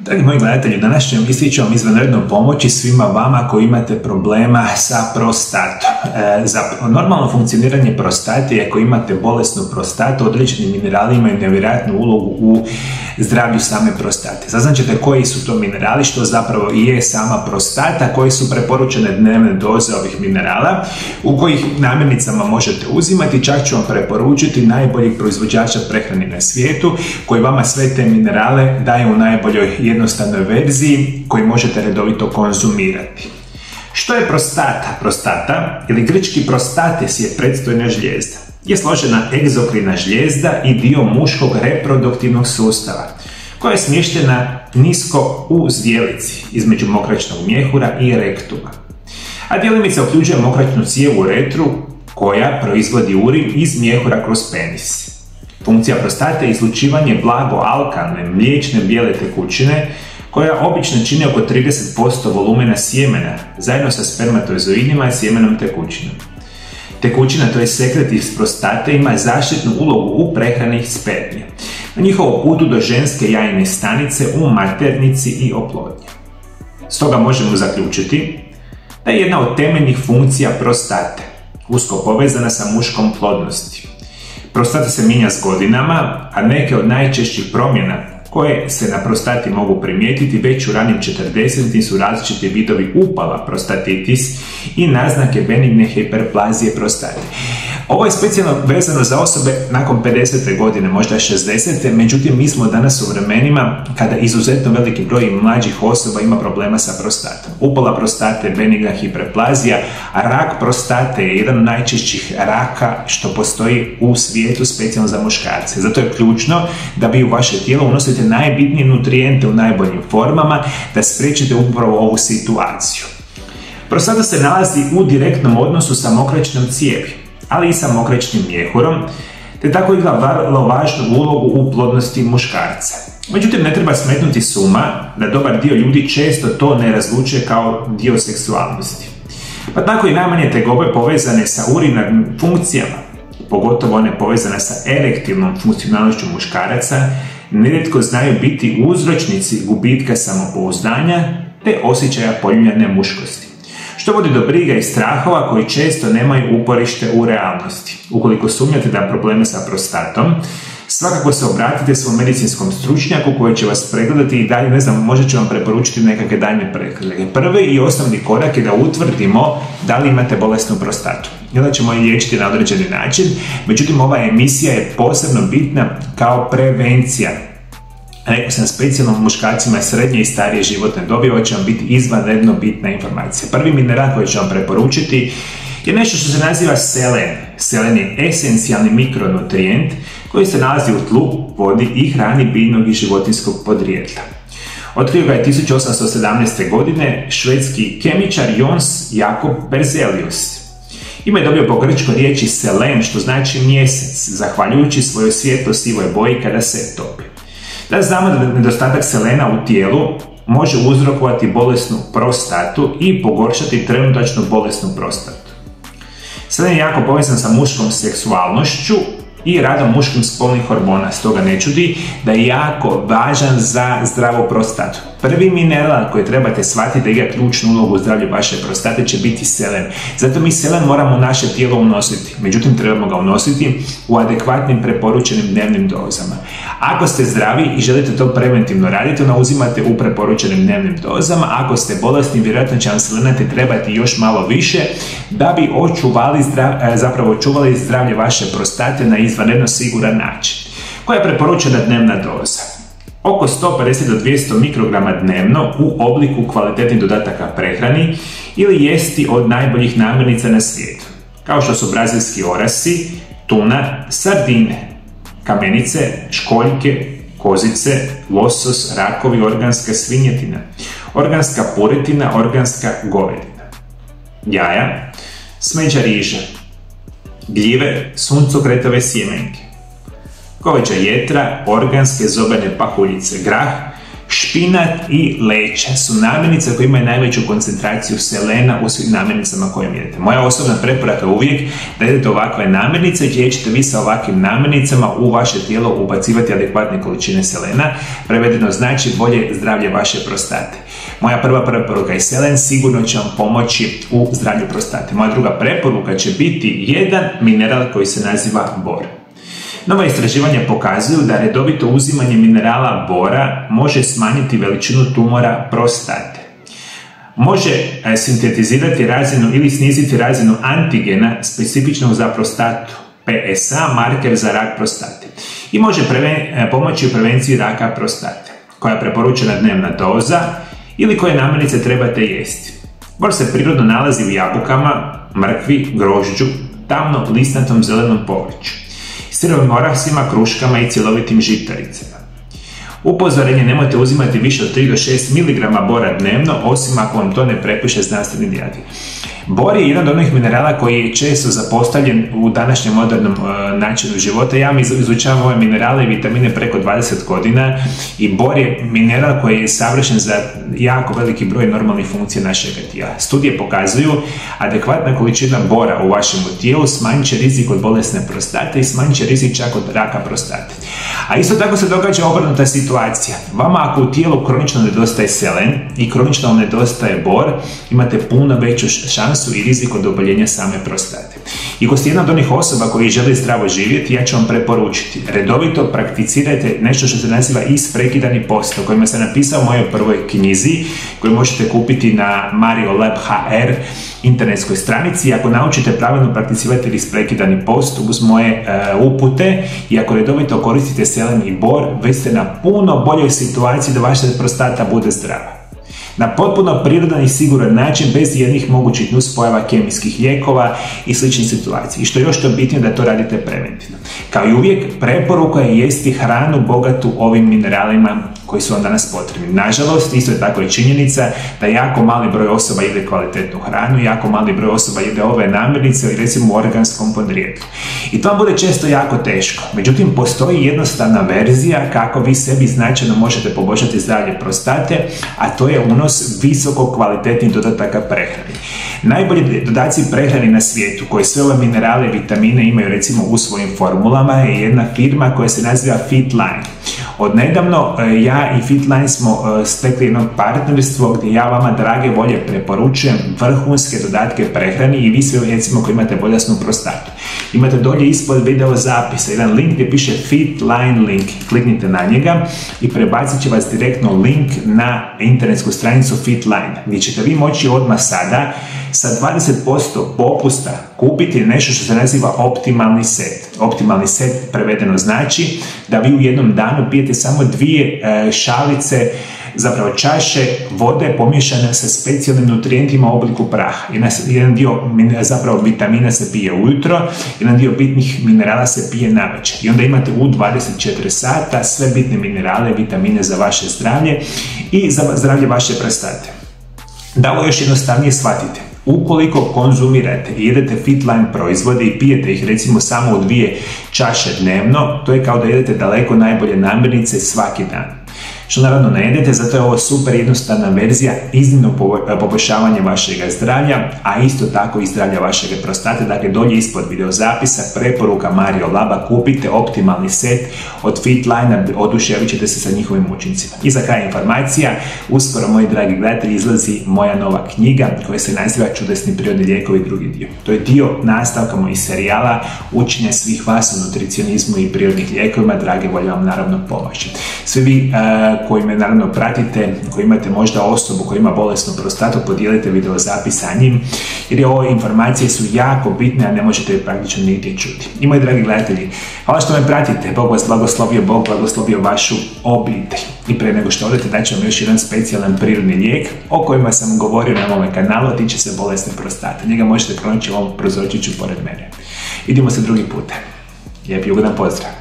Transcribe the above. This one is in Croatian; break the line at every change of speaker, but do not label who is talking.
Dragi moji gledatelji, danas ću vam istići vam izvanredno pomoći svima vama koji imate problema sa prostatom. Za normalno funkcioniranje prostate, ako imate bolesnu prostatu, određeni minerali imaju nevjerojatnu ulogu u zdravlju same prostate. Saznaćete koji su to minerali, što zapravo i je sama prostata, koji su preporučene dnevne doze ovih minerala, u kojih namirnicama možete uzimati. Čak ću vam preporučiti najboljih proizvođača prehrane na svijetu, koji vama sve te minerale daje u najboljoj jednostavnoj verziji koji možete redovito konzumirati. Što je prostata? Prostata, ili grčki prostates, je predstojna žlijezda. Je složena egzokrina žlijezda i dio muškog reproduktivnog sustava, koja je smještena nisko u zdjelici između mokraćnog mjehura i rektuma. A djelimica uključuje mokraćnu cijev u uretru koja proizvodi urin iz mjehura kroz penis. Funkcija prostate je izlučivanje blago alkalne, mliječne bijele tekućine koja obično čini oko 30% volumena sjemena zajedno sa spermatozoidima i sjemenom tekućinom. Tekućina, to je sekret iz prostate, ima zaštitnu ulogu u prehrani spermija na njihovom putu do ženske jajne stanice u maternici i oplodnji. Stoga možemo zaključiti da je jedna od temeljnih funkcija prostate usko povezana sa muškom plodnosti. Prostata se mijenja s godinama, a neke od najčešćih promjena koje se na prostati mogu primijetiti već u ranim 40-tim su različiti vidovi upala prostatitis i naznake benigne hiperplazije prostate. Ovo je specijalno vezano za osobe nakon 50. godine, možda 60. Međutim, mi smo danas u vremenima kada izuzetno veliki broj mlađih osoba ima problema sa prostatom. Upala prostate, benigna hiperplazija, a rak prostate je jedan od najčešćih raka što postoji u svijetu specijalno za muškarce. Zato je ključno da vi u vaše tijelo unosite najbitnije nutrijente u najboljim formama, da spriječite upravo ovu situaciju. Prostata se nalazi u direktnom odnosu sa mokraćnom cijevi, ali i sa mokraćnim mjehurom, te tako igra vrlo važnu ulogu u plodnosti muškarca. Međutim, ne treba smetnuti s uma da dobar dio ljudi često to ne razlučuje kao dio seksualnosti. Pa tako i najmanje tegobe povezane sa urinarnim funkcijama, pogotovo one povezane sa erektilnom funkcionalnošću muškaraca, nerijetko znaju biti uzročnici gubitka samopouzdanja te osjećaja poljuljane muškosti, što vodi do briga i strahova koji često nemaju uporište u realnosti. Ukoliko sumnjate da probleme sa prostatom, svakako se obratite svom medicinskom stručnjaku koji će vas pregledati i dalje, možda će vam preporučiti nekakve daljnje preglede. Prvi i osnovni korak je da utvrdimo da li imate bolesnu prostatu. I onda ćemo je liječiti na određeni način, međutim ova emisija je posebno bitna kao prevencija. Rekao sam specijalno muškarcima srednje i starije životne dobi, ovo će vam biti izvanredno bitna informacija. Prvi mineral koji ću vam preporučiti je nešto što se naziva selen. Selen je esencijalni mikronutrijent koji se nalazi u tlu, vodi i hrani biljnog i životinjskog podrijetla. Otkrio ga je 1817. godine švedski kemičar Jons Jakob Berzelius. Ime je dobio po grčkoj riječi selen, što znači mjesec, zahvaljujući svojoj svijetlo-sivoj boji kada se topi. Da znamo da nedostatak selena u tijelu može uzrokovati bolesnu prostatu i pogoršati trenutačnu bolesnu prostatu. Selen je jako povezan sa muškom seksualnošću i radom muškim spolnih hormona, stoga ne čudi da je jako važan za zdravu prostatu. Prvi mineral koji trebate shvatiti da igra ključnu ulogu u zdravlju vaše prostate će biti selen. Zato mi selen moramo u naše tijelo unositi, međutim trebamo ga unositi u adekvatnim preporučenim dnevnim dozama. Ako ste zdravi i želite to preventivno raditi, onda uzimate u preporučenim dnevnim dozama. Ako ste bolesni, vjerojatno će vam selenati trebati još malo više da bi očuvali zdravlje vaše prostate na izvanredno siguran način. Koja je preporučena dnevna doza? Oko 150 do 200 mikrograma dnevno u obliku kvalitetnih dodataka prehrani ili jesti od najboljih namirnica na svijetu, kao što su brazilski orasi, tuna, sardine, kamenice, školjke, kozice, losos, rakovi, organska svinjetina, organska puretina, organska govedina, jaja, smeđa riža, gljive, suncokretove sjemenke, goveđa jetra, organske zobene pahuljice, grah, Špinat i leće su namirnice koje imaju najveću koncentraciju selena u svim namirnicama koje jedete. Moja osobna preporuka je uvijek da jedete ovakve namirnice gdje ćete vi sa ovakvim namirnicama u vaše tijelo ubacivati adekvatne količine selena. Prevedeno znači bolje zdravlje vaše prostate. Moja prva preporuka je selen, sigurno će vam pomoći u zdravlju prostate. Moja druga preporuka će biti jedan mineral koji se naziva bor. Nova istraživanja pokazuju da redovito uzimanje minerala bora može smanjiti veličinu tumora prostate. Može sintetizirati razinu ili sniziti razinu antigena specifičnog za prostatu, PSA, marker za rak prostate. I može pomoći u prevenciji raka prostate, koja je preporučena dnevna doza ili koje namirnice trebate jesti. Bor se prirodno nalazi u jabukama, mrkvi, grožđu, tamno listnatom zelenom povrću, sirovim orasima, kruškama i cjelovitim žitaricama. Upozorenje: nemojte uzimati više od 3 do 6 mg bora dnevno, osim ako vam to ne prepiše znanstveni dijagnoz. Bor je jedan od onih minerala koji je često zapostavljen u današnjem modernom načinu života. Ja izučavam ove minerale i vitamine preko 20 godina i bor je mineral koji je savršen za jako veliki broj normalnih funkcija našeg tijela. Studije pokazuju adekvatna količina bora u vašem tijelu smanjit će rizik od bolesne prostate i smanjit će rizik čak od raka prostate. A isto tako se događa obrnuta situacija. Vama ako u tijelu kronično nedostaje selen i kronično vam nedostaje bor, imate puno veću šansu i rizik od oboljenja same prostate. I ako ste jedna od onih osoba koji žele zdravo živjeti, ja ću vam preporučiti: redovito prakticirajte nešto što se naziva isprekidani post, o kojima sam napisao u mojoj prvoj knjizi, koju možete kupiti na Mario Lab HR internetskoj stranici. I ako naučite pravilno prakticirati isprekidani post uz moje upute i ako redovito koristite selen i bor, već ste na puno boljoj situaciji da vaša prostata bude zdrava. Na potpuno prirodan i siguran način, bez jednih mogućih nuspojava kemijskih lijekova i sličnih situacija. I što je još to bitnije, da to radite preventivno. Kao i uvijek, preporuka je jesti hranu bogatu ovim mineralima koji su vam danas potrebni. Nažalost, isto je tako i činjenica da jako mali broj osoba jede kvalitetnu hranu, jako mali broj osoba jede ove namirnice, recimo u organskom podrijetlu. I to vam bude često jako teško. Međutim, postoji jednostavna verzija kako vi sebi značajno možete poboljšati zdravlje prostate, a to je unos visoko kvalitetnih dodataka prehrani. Najbolji dodaci prehrani na svijetu koji sve ove minerale i vitamine imaju recimo u svojim formulama je jedna firma koja se naziva Fitline. Odnedavno ja i Fitline smo stekli jedno partnerstvo gdje ja vama, drage volje, preporučujem vrhunske dodatke prehrani i vi sve recimo koji imate bolesnu prostatu. Imate dolje ispod video zapisa jedan link gdje piše Fitline link. Kliknite na njega i prebacit će vas direktno link na internetsku stranicu Fitline, gdje ćete vi moći odmah sada sa 20% popusta kupiti nešto što se naziva optimalni set. Optimalni set prevedeno znači da vi u jednom danu pijete samo 2 šalice, zapravo čaše vode pomiješane sa specijalnim nutrijentima u obliku praha. Jedan dio zapravo vitamina se pije ujutro, jedan dio bitnih minerala se pije navečer. I onda imate u 24 sata sve bitne minerale, vitamine za vaše zdravlje i za zdravlje vaše prostate. Da ovo još jednostavnije shvatite. Ukoliko konzumirate i jedete Fitline proizvode i pijete ih recimo samo u 2 čaše dnevno, to je kao da jedete daleko najbolje namirnice svaki dan. Što naravno ne jedete, zato je ovo super jednostavna verzija, iznimno poboljšavanje vašeg zdravlja, a isto tako i zdravlja vašeg prostate. Dakle, dolje ispod video zapisa preporuka Mario Laba, kupite optimalni set od Fitline, oduševit ćete se sa njihovim učincima. I za kraj informacija, uskoro, moji dragi gledatelji, izlazi moja nova knjiga koja se naziva Čudesni prirodni lijekovi, drugi dio. To je dio nastavka mojih serijala, učenja svih vas o nutricionizmu i prirodnih lijekovima, drage volje vam naravno pomoći. Svi vi koji me naravno pratite, koji imate možda osobu koja ima bolesnu prostatu, podijelite video zapis sa njim, jer ove informacije su jako bitne, a ne možete praktično nigdje čuti. I moji dragi gledatelji, hvala što me pratite, Bog vas blagoslovio, Bog blagoslovio vašu obitelj. I pre nego što odete, daću vam još jedan specijalan prirodni lijek o kojima sam govorio na ovom kanalu, tiče se bolesne prostate. Njega možete pronaći u ovom prozorčiću pored mene. Vidimo se drugi put. Lijep i ugodan pozdrav!